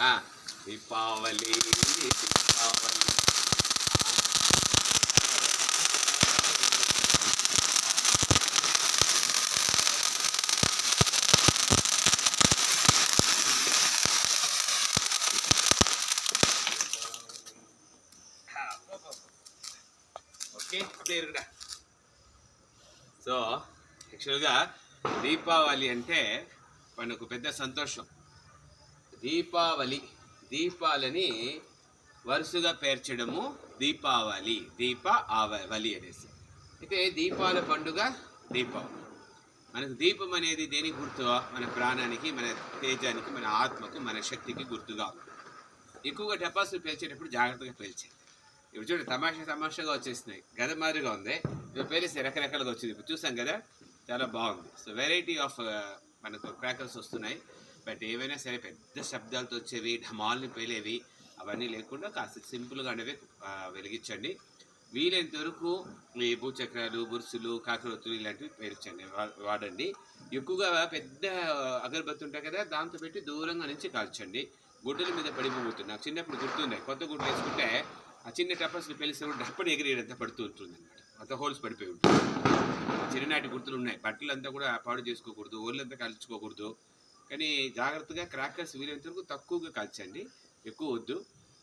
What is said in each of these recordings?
Deepavali Deepavali okay అప్పుడే ఇరుగుడా. So యాక్చువల్గా దీపావళి అంటే మనకు పెద్ద సంతోషం. దీపావళి దీపాలని వరుసగా పేర్చడము దీపావళి, దీప ఆవలి అనేసి. అయితే దీపాల పండుగ దీపావళి. మనకు దీపం అనేది దేనికి గుర్తు? మన ప్రాణానికి, మన తేజానికి, మన ఆత్మకు, మన శక్తికి గుర్తుగా. ఎక్కువగా టపాసులు పేల్చేటప్పుడు జాగ్రత్తగా పేల్చాలి. ఇప్పుడు చూడండి తమాషాగా వచ్చేస్తున్నాయి, గద మాదిరిగా ఉంది. ఇవి పేలిస్తే రకరకాలుగా వచ్చింది. ఇప్పుడు చూసాం కదా, చాలా బాగుంది. సో వెరైటీ ఆఫ్ మనకు క్రాకర్స్ వస్తున్నాయి. బట్ ఏవైనా సరే పెద్ద శబ్దాలతో వచ్చేవి, ఢమాల్ని పేలేవి అవన్నీ లేకుండా కాస్త సింపుల్గా అనేవి వెలిగించండి. వీలైనంత వరకు ఈ భూచక్రాలు, బురుసులు, కాకరొత్తులు ఇలాంటివి పేర్చండి, వాడండి. ఎక్కువగా పెద్ద అగరబత్తి ఉంటాయి కదా, దాంతో పెట్టి దూరంగా నుంచి కాల్చండి. గుడ్డల మీద పడిపోతుంది. నాకు చిన్నప్పుడు గుర్తున్నాయి, కొత్త గుడ్డలు వేసుకుంటే ఆ చిన్న టపాసులు పేలిస్తే డప్పని ఎగిరేదంతా పడుతూ ఉంటుంది అనమాట. అంత హోల్స్ పడిపోయి ఉంటుంది. చిన్ననాటి గుర్తులు ఉన్నాయి. బట్టలంతా కూడా పాడు చేసుకోకూడదు, ఒళ్ళంతా కాల్చుకోకూడదు. కానీ జాగ్రత్తగా క్రాకర్స్ వీలైనంత వరకు తక్కువగా కాల్చండి, ఎక్కువ వద్దు.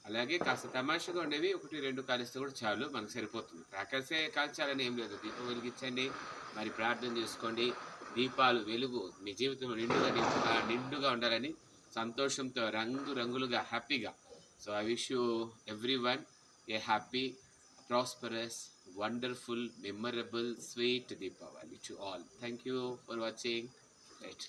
అలాగే కాస్త తమాషగా ఉండేవి 1-2 కాలిస్తే కూడా చాలు, మనకు సరిపోతుంది. క్రాకర్సే కాల్చాలని ఏం లేదు. దీపం వెలిగించండి, మరి ప్రార్థన చేసుకోండి. దీపాలు వెలుగు మీ జీవితంలో నిండుగా ఉండాలని, సంతోషంతో రంగులుగా హ్యాపీగా. So I wish you everyone a happy, prosperous, wonderful, memorable, sweet Deepavali to all. Thank you for watching. Right.